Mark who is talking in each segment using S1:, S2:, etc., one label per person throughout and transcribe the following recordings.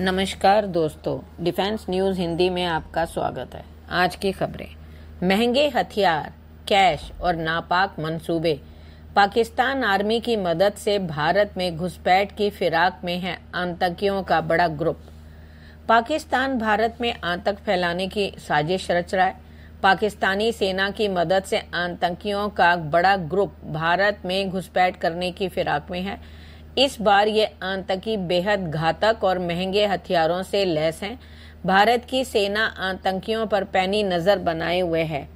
S1: नमस्कार दोस्तों, defence news Hindi में आपका स्वागत है। आज की खबरें। महंगे हथियार, कैश और नापाक मंसूबे। पाकिस्तान आर्मी की मदद से भारत में घुसपैठ की फिराक में है आतंकियों का बड़ा ग्रुप। पाकिस्तान भारत में आतंक फैलाने की साजिश रच रहा है। पाकिस्तानी सेना की मदद से आतंकियों का बड़ा ग्रुप भारत में घुसपैठ करने की फिराक में है। इस बार ये आतंकी बेहद घातक और महंगे हथियारों से लैस हैं। भारत की सेना आतंकियों पर पैनी नजर बनाए हुए है।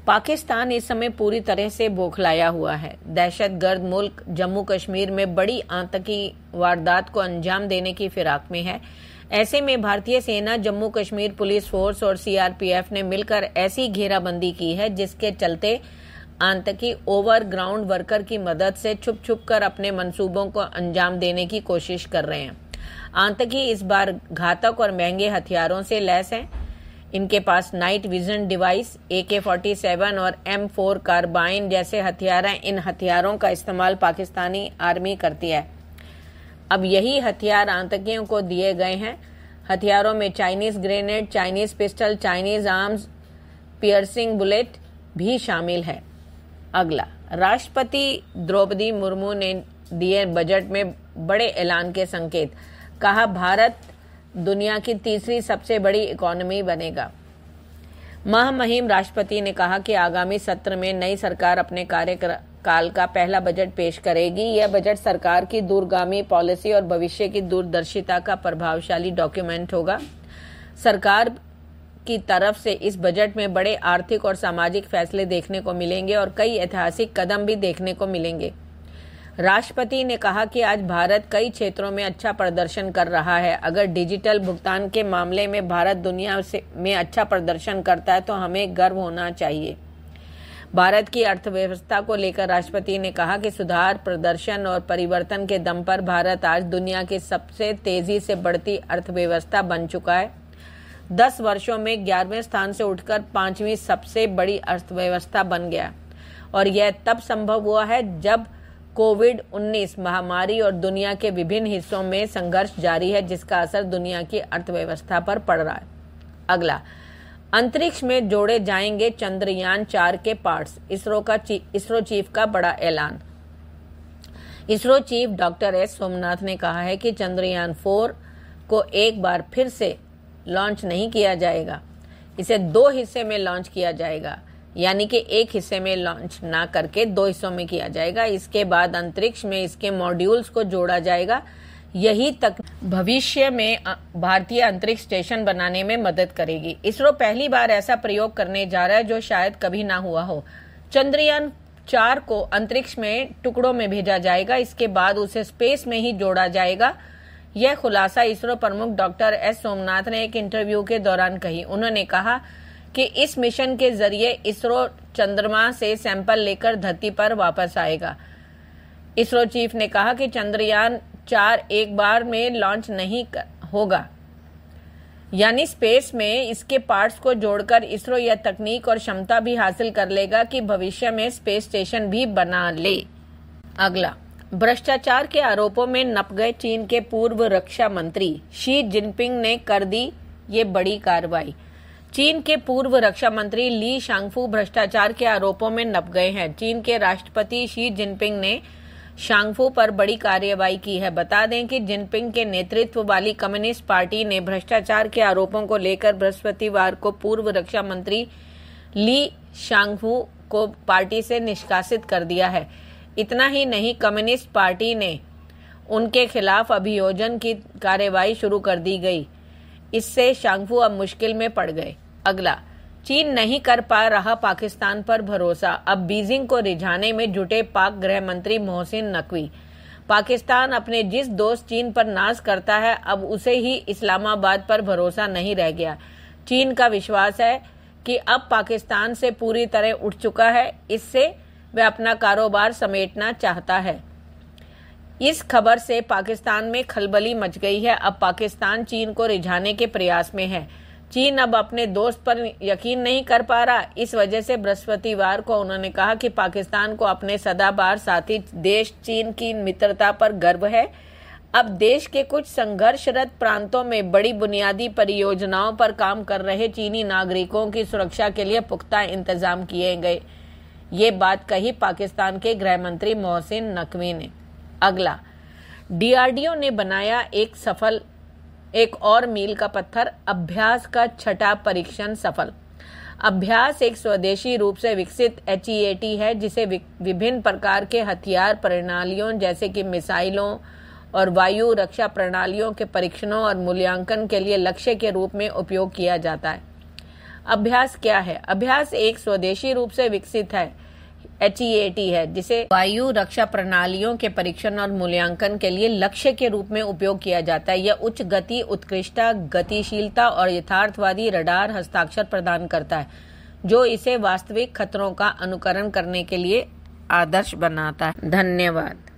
S1: पाकिस्तान इस समय पूरी तरह से बौखलाया हुआ है। दहशतगर्द मुल्क जम्मू कश्मीर में बड़ी आतंकी वारदात को अंजाम देने की फिराक में है। ऐसे में भारतीय सेना, जम्मू कश्मीर पुलिस फोर्स और सीआरपीएफ ने मिलकर ऐसी घेराबंदी की है जिसके चलते आतंकी ओवरग्राउंड वर्कर की मदद से छुप छुप कर अपने मंसूबों को अंजाम देने की कोशिश कर रहे हैं। आतंकी इस बार घातक और महंगे हथियारों से लैस हैं। इनके पास नाइट विजन डिवाइस, AK-47 और M4 कार्बाइन जैसे हथियार हैं। इन हथियारों का इस्तेमाल पाकिस्तानी आर्मी करती है। अब यही हथियार आतंकियों को दिए गए हैं। हथियारों में Chinese grenade, Chinese pistol, Chinese arms, piercing bullet भी शामिल है। अगला, राष्ट्रपति द्रौपदी मुर्मू ने दिए बजट में बड़े ऐलान के संकेत। कहा, भारत दुनिया की तीसरी सबसे बड़ी इकोनॉमी बनेगा। महामहिम राष्ट्रपति ने कहा कि आगामी सत्र में नई सरकार अपने कार्यकाल का पहला बजट पेश करेगी। यह बजट सरकार की दूरगामी पॉलिसी और भविष्य की दूरदर्शिता का प्रभावशाली डॉक्यूमेंट होगा। सरकार की तरफ से इस बजट में बड़े आर्थिक और सामाजिक फैसले देखने को मिलेंगे और कई ऐतिहासिक कदम भी देखने को मिलेंगे। राष्ट्रपति ने कहा कि आज भारत कई क्षेत्रों में अच्छा प्रदर्शन कर रहा है। अगर डिजिटल भुगतान के मामले में भारत दुनिया में अच्छा प्रदर्शन करता है तो हमें गर्व होना चाहिए। भारत की अर्थव्यवस्था को लेकर राष्ट्रपति ने कहा कि सुधार, प्रदर्शन और परिवर्तन के दम पर भारत आज दुनिया की सबसे तेजी से बढ़ती अर्थव्यवस्था बन चुका है। 10 वर्षों में 11वें स्थान से उठकर 5वीं सबसे बड़ी अर्थव्यवस्था बन गया और यह तब संभव हुआ है जब कोविड-19 महामारी और दुनिया के विभिन्न हिस्सों में संघर्ष जारी है, जिसका असर दुनिया की अर्थव्यवस्था पर पड़ रहा है। अगला, अंतरिक्ष में जोड़े जाएंगे चंद्रयान 4 के पार्ट्स। इसरो चीफ का बड़ा ऐलान। ISRO chief doctor S Somnath ने कहा है कि चंद्रयान 4 को एक बार फिर से लॉन्च नहीं किया जाएगा। इसे 2 हिस्से में लॉन्च किया जाएगा, यानी कि एक हिस्से में लॉन्च ना करके 2 हिस्सों में किया जाएगा। इसके बाद अंतरिक्ष में इसके मॉड्यूल्स को जोड़ा जाएगा। यही तक भविष्य में भारतीय अंतरिक्ष स्टेशन बनाने में मदद करेगी। इसरो पहली बार ऐसा प्रयोग करने जा रहा है जो शायद कभी ना हुआ हो। चंद्रयान 4 को अंतरिक्ष में टुकड़ों में भेजा जाएगा। इसके बाद उसे स्पेस में ही जोड़ा जाएगा। यह खुलासा इसरो प्रमुख डॉक्टर एस सोमनाथ ने एक इंटरव्यू के दौरान कही। उन्होंने कहा कि इस मिशन के जरिए इसरो चंद्रमा से सैंपल लेकर धरती पर वापस आएगा। इसरो चीफ ने कहा कि चंद्रयान 4 एक बार में लॉन्च नहीं होगा, यानी स्पेस में इसके पार्ट्स को जोड़कर इसरो यह तकनीक और क्षमता भी हासिल कर लेगा कि भविष्य में स्पेस स्टेशन भी बना ले। अगला, भ्रष्टाचार के आरोपों में नप गए चीन के पूर्व रक्षा मंत्री शी जिनपिंग ने कर दी ये बड़ी कार्रवाई। चीन के पूर्व रक्षा मंत्री ली शांगफू भ्रष्टाचार के आरोपों में नप गए हैं। चीन के राष्ट्रपति शी जिनपिंग ने शांगफू पर बड़ी कार्रवाई की है। बता दें कि जिनपिंग के नेतृत्व वाली कम्युनिस्ट पार्टी ने भ्रष्टाचार के आरोपों को लेकर बृहस्पतिवार को पूर्व रक्षा मंत्री ली शांगफू को पार्टी से निष्कासित कर दिया है। इतना ही नहीं, कम्युनिस्ट पार्टी ने उनके खिलाफ अभियोजन की कार्रवाई शुरू कर दी गई। इससे शांगफू अब मुश्किल में पड़ गए। अगला, चीन नहीं कर पा रहा पाकिस्तान पर भरोसा। अब बीजिंग को रिझाने में जुटे पाक गृह मंत्री मोहसिन नकवी। पाकिस्तान अपने जिस दोस्त चीन पर नाज करता है, अब उसे ही इस्लामाबाद पर भरोसा नहीं रह गया। चीन का विश्वास है कि अब पाकिस्तान से पूरी तरह उठ चुका है। इससे वह अपना कारोबार समेटना चाहता है। इस खबर से पाकिस्तान में खलबली मच गई है। अब पाकिस्तान चीन को रिझाने के प्रयास में है। चीन अब अपने दोस्त पर यकीन नहीं कर पा रहा। इस वजह से बृहस्पतिवार को उन्होंने कहा कि पाकिस्तान को अपने सदाबहार साथी देश चीन की मित्रता पर गर्व है। अब देश के कुछ संघर्षरत प्रांतों में बड़ी बुनियादी परियोजनाओं पर काम कर रहे चीनी नागरिकों की सुरक्षा के लिए पुख्ता इंतजाम किए गए। ये बात कही पाकिस्तान के गृह मंत्री मोहसिन नकवी ने। अगला, डीआरडीओ ने बनाया एक और मील का पत्थर, अभ्यास का छठा परीक्षण सफल। अभ्यास एक स्वदेशी रूप से विकसित HEAT है जिसे विभिन्न प्रकार के हथियार प्रणालियों जैसे कि मिसाइलों और वायु रक्षा प्रणालियों के परीक्षणों और मूल्यांकन के लिए लक्ष्य के रूप में उपयोग किया जाता है। अभ्यास क्या है? अभ्यास एक स्वदेशी रूप से विकसित है HEAT है जिसे वायु रक्षा प्रणालियों के परीक्षण और मूल्यांकन के लिए लक्ष्य के रूप में उपयोग किया जाता है। यह उच्च गति, उत्कृष्टता, गतिशीलता और यथार्थवादी रडार हस्ताक्षर प्रदान करता है जो इसे वास्तविक खतरों का अनुकरण करने के लिए आदर्श बनाता है। धन्यवाद।